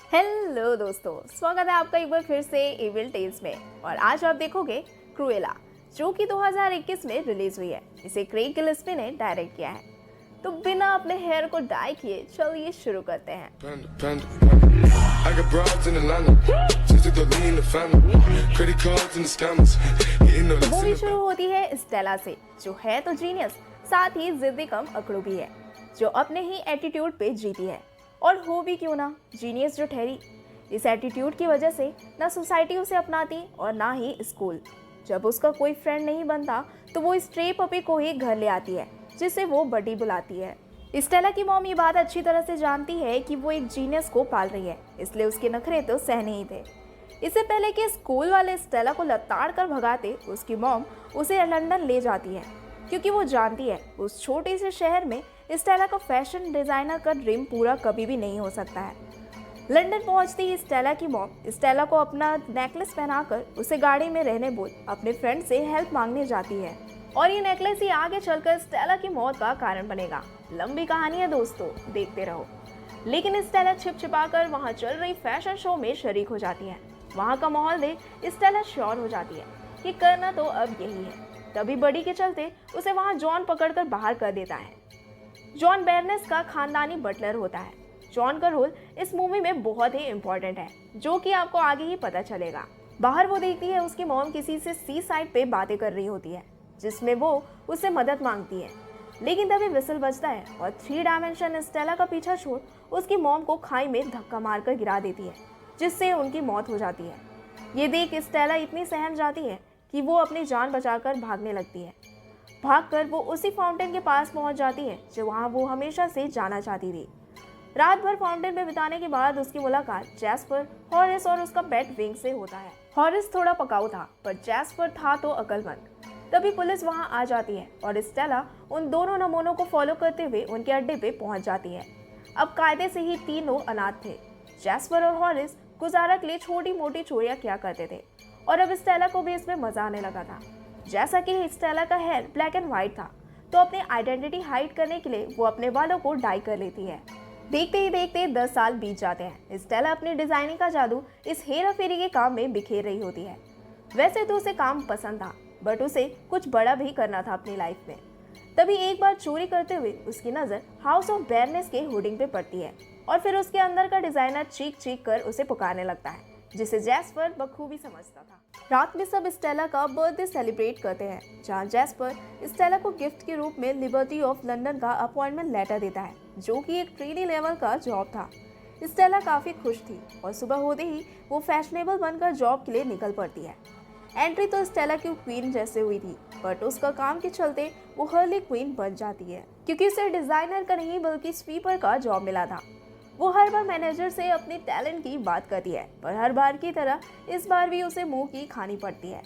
Hello दोस्तों, स्वागत है आपका एक बार फिर से एविल टेल्स में। और आज आप देखोगे क्रूएला, जो कि 2021 में रिलीज हुई है। इसे क्रेग गिलेस्पी ने डायरेक्ट किया है। तो बिना अपने हेयर को डाई किए चलिए शुरू करते हैं। तो मूवी शुरू होती है स्टेला से, जो है तो जीनियस, साथ ही जिद्दी कम अकड़ू भी है, जो अपने ही एटीट्यूड पे जीती है। और हो भी क्यों ना, जीनियस जो ठहरी। इस एटीट्यूड की वजह से ना सोसाइटी उसे अपनाती और ना ही स्कूल। जब उसका कोई फ्रेंड नहीं बनता तो वो स्ट्रे पपी को ही घर ले आती है, जिसे वो बडी बुलाती है। स्टेला की मॉम ये बात अच्छी तरह से जानती है कि वो एक जीनियस को पाल रही है, इसलिए उसके नखरे तो सहने ही थे। इससे पहले कि स्कूल वाले स्टेला को लताड़ कर भगाते, उसकी मॉम उसे लंदन ले जाती है, क्योंकि वो जानती है उस छोटे से शहर में स्टेला का फैशन डिजाइनर का ड्रीम पूरा कभी भी नहीं हो सकता है। लंदन पहुंचती ही स्टेला की मॉम स्टेला को अपना नेकलेस पहनाकर उसे गाड़ी में रहने बोल अपने फ्रेंड से हेल्प मांगने जाती है। और ये नेकलेस ही आगे चलकर स्टेला की मौत का कारण बनेगा। लंबी कहानी है दोस्तों, देखते रहो। लेकिन स्टेला छिप छिपा कर वहाँ चल रही फैशन शो में शरीक हो जाती है। वहाँ का माहौल देख स्टेला श्योर हो जाती है कि करना तो अब यही है। तभी बड़ी के चलते उसे वहाँ जॉन पकड़कर बाहर कर देता है। जॉन बेरनेस का खानदानी बटलर होता है। जॉन का रोल इस मूवी में बहुत ही इम्पोर्टेंट है, जो कि आपको आगे ही पता चलेगा। बाहर वो देखती है उसकी मॉम किसी से सी साइड पे बातें कर रही होती है, जिसमें वो उससे मदद मांगती है। लेकिन तभी विसल बजता है और 3 डायमेंशन स्टेला का पीछा छोड़ उसकी मॉम को खाई में धक्का मारकर गिरा देती है, जिससे उनकी मौत हो जाती है। ये देख स्टेला इतनी सहम जाती है कि वो अपनी जान बचाकर भागने लगती है। भागकर वो उसी फाउंटेन के पास पहुंच जाती है, जो वहां वो हमेशा से जाना चाहती थी। रात भर फाउंटेन में बिताने के बाद उसकी मुलाकात जैस्पर, हॉरिस और उसका पेट विंग से होता है। हॉरिस थोड़ा पकाऊ था, पर जैस्पर था तो अक्लमंद। तभी पुलिस वहां आ जाती है और स्टेला उन दोनों नमूनों को फॉलो करते हुए उनके अड्डे पे पहुंच जाती है। अब कायदे से ही तीनों अनाथ थे। जैस्पर और हॉरिस गुजारा के लिए छोटी मोटी चोरियां किया करते थे, और अब स्टेला को भी इसमें मजा आने लगा था। जैसा कि स्टेला का हेयर ब्लैक एंड व्हाइट था, तो अपनी आइडेंटिटी हाइड करने के लिए वो अपने बालों को डाई कर लेती है। देखते ही देखते 10 साल बीत जाते हैं। स्टेला अपनी डिजाइनिंग का जादू इस हेरा फेरी के काम में बिखेर रही होती है। वैसे तो उसे काम पसंद था, बट उसे कुछ बड़ा भी करना था अपनी लाइफ में। तभी एक बार चोरी करते हुए उसकी नजर हाउस ऑफ बेरनेस के होर्डिंग पे पड़ती है, और फिर उसके अंदर का डिजाइनर चीख चीख कर उसे पुकारने लगता है, जिसे जैस्पर बखूबी समझता था। रात में सब स्टेला का बर्थडे सेलिब्रेट करते हैं, जहां जैस्पर स्टेला को गिफ्ट के रूप में लिबर्टी ऑफ लंदन का अपॉइंटमेंट लेटर देता है, जो कि एक ट्रेनी लेवल का जॉब था। स्टेला काफी खुश थी और सुबह होते ही वो फैशनेबल बनकर जॉब के लिए निकल पड़ती है। एंट्री तो स्टेला की क्वीन जैसे हुई थी, बट उसका काम के चलते वो हर्ली क्वीन बन जाती है, क्योंकि उसे डिजाइनर का नहीं बल्कि स्वीपर का जॉब मिला था। वो हर बार मैनेजर से अपनी टैलेंट की बात करती है, पर हर बार की तरह इस बार भी उसे मुंह की खानी पड़ती है।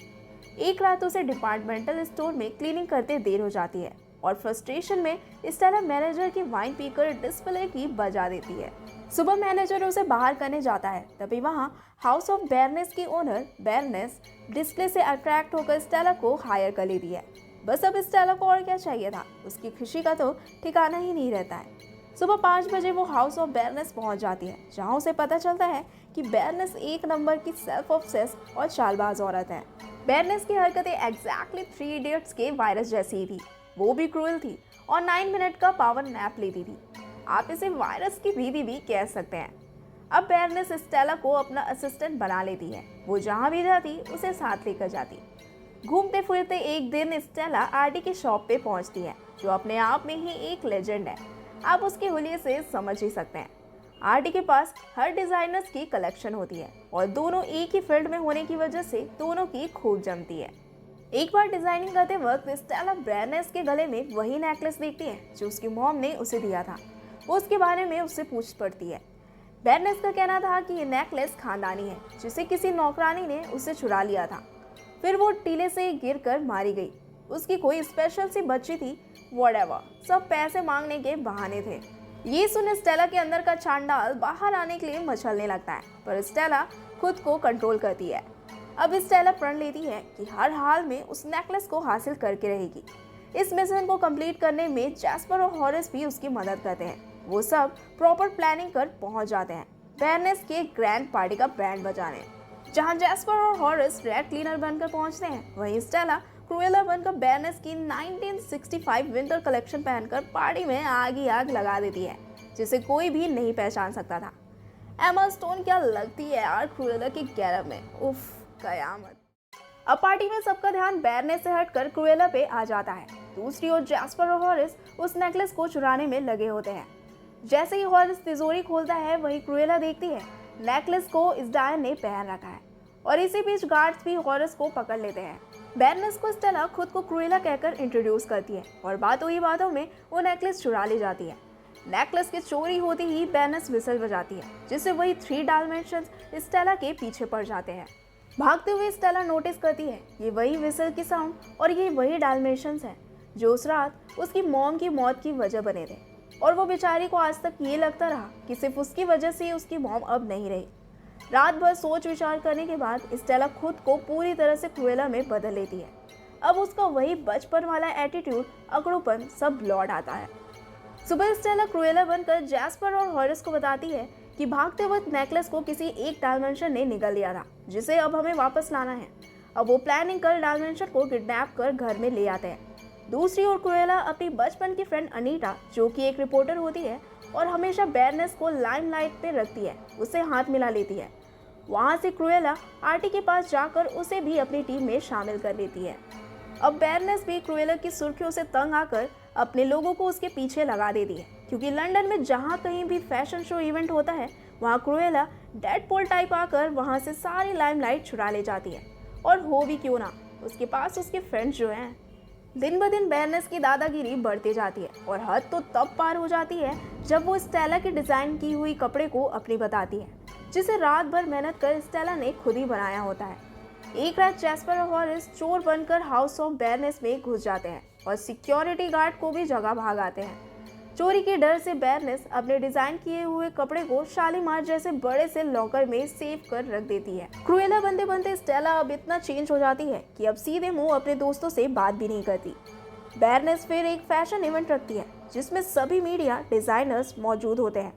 एक रात उसे डिपार्टमेंटल स्टोर में क्लीनिंग करते देर हो जाती है, और फ्रस्ट्रेशन में स्टेला मैनेजर की वाइन पीकर डिस्प्ले की बजा देती है। सुबह मैनेजर उसे बाहर करने जाता है, तभी वहाँ हाउस ऑफ बेरनेस की ओनर बेरनेस डिस्प्ले से अट्रैक्ट होकर स्टेला को हायर कर लेती है। बस अब स्टेला को और क्या चाहिए था, उसकी खुशी का तो ठिकाना ही नहीं रहता है। सुबह 5 बजे वो हाउस ऑफ बेरनेस पहुंच जाती है, जहां उसे पता चलता है कि बेरनेस एक नंबर की सेल्फ ऑब्सेस और चालबाज औरत है। बेरनेस की हरकतें एग्जैक्टली 3 इडियट्स के वायरस जैसी ही थी। वो भी क्रूएल थी और 9 मिनट का पावर नैप लेती थी। आप इसे वायरस की बीवी भी कह सकते हैं। अब बेरनेस स्टेला को अपना असिस्टेंट बना लेती है। वो जहाँ भी जाती उसे साथ लेकर जाती। घूमते फिरते एक दिन स्टेला आरडी की शॉप पे पहुंचती है, जो अपने आप में ही एक लेजेंड है। आप उसके हुलिये से समझ ही सकते हैं। आरडी के पास हर डिजाइनर्स की कलेक्शन होती है, और दोनों एक ही फील्ड में होने की वजह से दोनों की खूब जमती है। एक बार डिजाइनिंग करते वक्त स्टेला बेरनेस के गले में वही नेकलेस देखती है जो उसकी मॉम ने उसे दिया था। वो उसके बारे में उससे पूछ पड़ती है। बेरनेस का कहना था कि ये नेकलेस खानदानी है, जिसे किसी नौकरानी ने उससे चुरा लिया था। फिर वो टीले से गिरकर मारी गई। उसकी कोई स्पेशल सी बच्ची थी, व्हाटएवर, सब पैसे मांगने के बहाने थे। ये सुन स्टेला के अंदर का चांडाल बाहर आने के लिए मचलने लगता है, पर स्टेला खुद को कंट्रोल करती है। अब स्टेला प्रण लेती है कि हर हाल में उस नेकलेस को हासिल करके रहेगी। इस मिशन को कंप्लीट करने में जैस्पर और हॉरिस भी उसकी मदद करते हैं। वो सब प्रॉपर प्लानिंग कर पहुंच जाते हैं, बेरनेस के ग्रैंड पार्टी का बैंड बजाने। जहां जैस्पर और हॉरिस रेड क्लीनर बनकर पहुंचते हैं, वहीं स्टेला क्रूएला बनकर बेरनेस की 1965 विंटर कलेक्शन पहनकर पार्टी में आग ही आग लगा देती है, जिसे कोई भी नहीं पहचान सकता था। एमा स्टोन क्या लगती है यार क्रूएला के गेटअप में, उफ कयामत। अब पार्टी में सबका ध्यान बेरनेस से हटकर क्रूएला पे आ जाता है। दूसरी ओर जैस्पर और हॉरिस उस नेकलेस को चुराने में लगे होते हैं। जैसे ही हॉरिस तिजोरी खोलता है, वही क्रूएला देखती है नेकलेस को इस डायन ने पहन रखा है, और इसी बीच गार्ड्स भी हॉरिस को पकड़ लेते हैं। बेरनेस को स्टेला खुद को क्रूएला कहकर इंट्रोड्यूस करती है और बातों ही बातों में वो नेकलेस चुरा ले जाती है। नेकलेस की चोरी होती ही बेरनेस विसल बजाती है, जिससे वही 3 डायमेंशंस स्टेला के पीछे पड़ जाते हैं। भागते हुए स्टेला नोटिस करती है ये वही विसल की साउंड और ये वही डायमेंशंस हैं जो उस रात उसकी मॉम की मौत की वजह बने थे, और वो बेचारी को आज तक ये लगता रहा कि सिर्फ उसकी वजह से उसकी मॉम अब नहीं रही। रात भर सोच विचार करने के बाद स्टेला खुद को पूरी तरह से क्रूएला में बदल लेती है। अब उसका वही बचपन वाला एटीट्यूड, अकड़ूपन सब लौट आता है। सुबह स्टेला क्रूएला बनकर जैस्पर और हॉरिस को बताती है कि भागते वक्त नेकलेस को किसी एक डायमेंशन ने निगल लिया था, जिसे अब हमें वापस लाना है। अब वो प्लानिंग कर डायमेंशन को किडनैप कर घर में ले आते हैं। दूसरी ओर क्रूएला अपनी बचपन की फ्रेंड अनीटा, जो कि एक रिपोर्टर होती है और हमेशा बेरनेस को लाइमलाइट पे रखती है, उससे हाथ मिला लेती है। वहाँ से क्रूएला आर्टी के पास जाकर उसे भी अपनी टीम में शामिल कर लेती है। अब बेरनेस भी क्रूएला की सुर्खियों से तंग आकर अपने लोगों को उसके पीछे लगा देती है, क्योंकि लंदन में जहाँ कहीं भी फैशन शो इवेंट होता है, वहाँ क्रूएला डेडपूल टाइप आकर वहाँ से सारी लाइमलाइट चुरा ले जाती है। और हो भी क्यों ना, उसके पास उसके फ्रेंड्स जो हैं। दिन ब दिन बेरनेस की दादागिरी बढ़ती जाती है, और हद तो तब पार हो जाती है जब वो स्टेला की डिज़ाइन की हुई कपड़े को अपनी बताती है, जिसे रात भर मेहनत कर स्टेला ने खुद ही बनाया होता है। एक रात जैस्पर और हॉरिस चोर बनकर हाउस ऑफ बेरनेस में घुस जाते हैं और सिक्योरिटी गार्ड को भी जगह भाग आते हैं। चोरी के डर से बेरनेस अपने डिजाइन किए हुए कपड़े को शालीमार जैसे बड़े से लॉकर में सेव कर रख देती है। क्रूएला बनते बनते स्टेला अब इतना चेंज हो जाती है कि अब सीधे मुंह अपने दोस्तों से बात भी नहीं करती। बेरनेस फिर एक फैशन इवेंट रखती है, जिसमें सभी मीडिया डिजाइनर्स मौजूद होते हैं,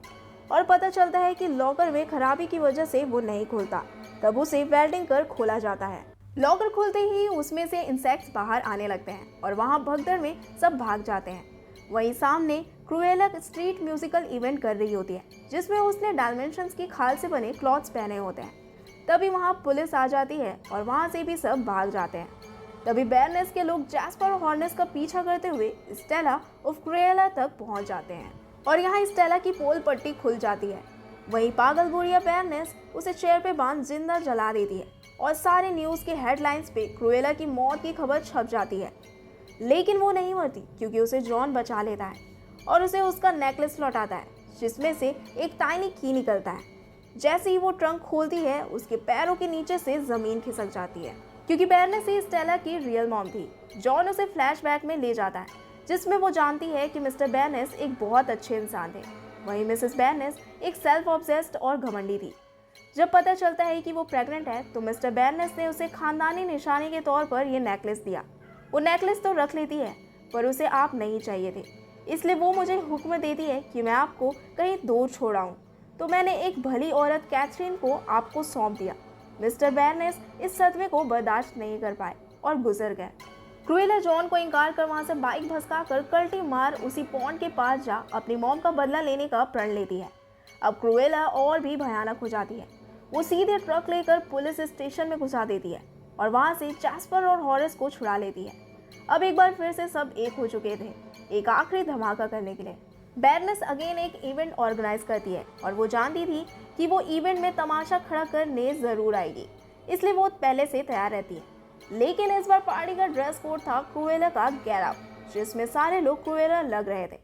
और पता चलता है कि लॉकर में खराबी की वजह से वो नहीं खुलता। तब उसे वेल्डिंग कर खोला जाता है। लॉकर खुलते ही उसमें से इंसेक्ट्स बाहर आने लगते हैं और वहाँ भगदड़ में सब भाग जाते हैं। वहीं सामने क्रूएला स्ट्रीट म्यूजिकल इवेंट कर रही होती है, जिसमें उसने डायमेंशंस की खाल से बने क्लॉथ्स पहने होते हैं। तभी वहाँ पुलिस आ जाती है और वहाँ से भी सब भाग जाते हैं। तभी बेरनेस के लोग जैस्पर और हॉर्नेस का पीछा करते हुए स्टेला ऑफ क्रूएला तक पहुँच जाते हैं, और यहाँ स्टेला की पोल पट्टी खुल जाती है। वहीं पागल बुढ़िया बेरनेस उसे चेयर पे बांध जिंदा जला देती है, और सारे न्यूज़ के हेडलाइंस पे क्रूएला की मौत की खबर छप जाती है। लेकिन वो नहीं मरती, क्योंकि उसे जॉन बचा लेता है और उसे उसका नेकलेस लौटाता है, जिसमें से एक टाइनी की निकलता है। जैसे ही वो ट्रंक खोलती है, उसके पैरों के नीचे से जमीन खिसक जाती है, क्योंकि बेरनेस ही स्टेला की रियल मॉम थी। जॉन उसे फ्लैशबैक में ले जाता है, जिसमें वो जानती है कि मिस्टर बेरनेस एक बहुत अच्छे इंसान थे। वहीं मिसेस बेरनेस एक सेल्फ ऑब्सेस्ड और घमंडी थी। जब पता चलता है कि वो प्रेग्नेंट है, तो मिस्टर बेरनेस ने उसे खानदानी निशानी के तौर पर ये नेकलेस दिया। वो नेकलेस तो रख लेती है, पर उसे आप नहीं चाहिए थे, इसलिए वो मुझे हुक्म देती है कि मैं आपको कहीं दूर छोड़ाऊं। तो मैंने एक भली औरत कैथरीन को आपको सौंप दिया। मिस्टर बेरनेस इस सदमे को बर्दाश्त नहीं कर पाए और गुजर गए। क्रूएला जॉन को इनकार कर वहां से बाइक भसकाकर कल्टी मार उसी पॉन्ड के पास जा अपनी मॉम का बदला लेने का प्रण लेती है। अब क्रूएला और भी भयानक हो जाती है। वो सीधे ट्रक लेकर पुलिस स्टेशन में घुसा देती है और वहां से जैस्पर और हॉरिस को छुड़ा लेती है। अब एक बार फिर से सब एक हो चुके थे, एक आखिरी धमाका करने के लिए। बेरनेस अगेन एक इवेंट ऑर्गेनाइज करती है, और वो जानती थी कि वो इवेंट में तमाशा खड़ा करने जरूर आएगी, इसलिए वो पहले से तैयार रहती है। लेकिन इस बार पार्टी का ड्रेस कोड था क्रूएला का गेटअप, जिसमें सारे लोग क्रूएला लग रहे थे।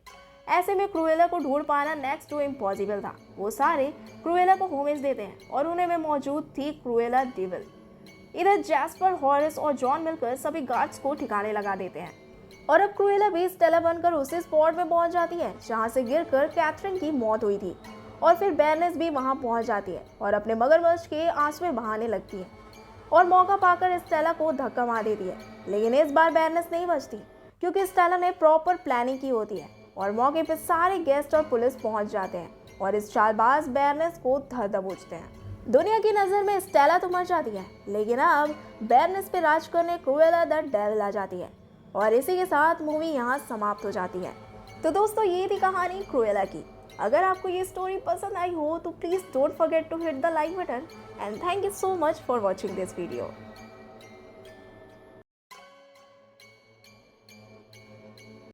ऐसे में क्रूएला को ढूंढ पाना नेक्स्ट टू इम्पॉसिबल था। वो सारे क्रूएला को होमेज देते हैं, और उन्हें में मौजूद थी क्रूएला डेविल। इधर जैस्पर, हॉरिस और जॉन मिलकर सभी गार्ड्स को ठिकाने लगा देते हैं, और अब क्रूएला भी स्टेला बनकर उसी स्पॉट में पहुंच जाती है जहां से गिरकर कैथरीन की मौत हुई थी। और फिर बेरनेस भी वहां पहुंच जाती है और अपने मगरमच्छ के आंसुएं बहाने लगती है और मौका पाकर स्टेला को धक्का मार देती है। लेकिन इस बार बेरनेस नहीं बचती, क्योंकि स्टेला ने प्रॉपर प्लानिंग की होती है और मौके पर सारे गेस्ट और पुलिस पहुंच जाते हैं। और इस चालबाज बेरनेस को धर दबोचते हैं। दुनिया की नज़र में स्टेला तो मर जाती है, लेकिन अब बेरनेस पे राज करने क्रूएला द डेविल आ जाती है और इसी के साथ मूवी यहाँ समाप्त हो जाती है। तो दोस्तों, ये थी कहानी क्रूएला की। अगर आपको ये स्टोरी पसंद आई हो तो please don't forget to hit the like button and thank you so much for watching this video.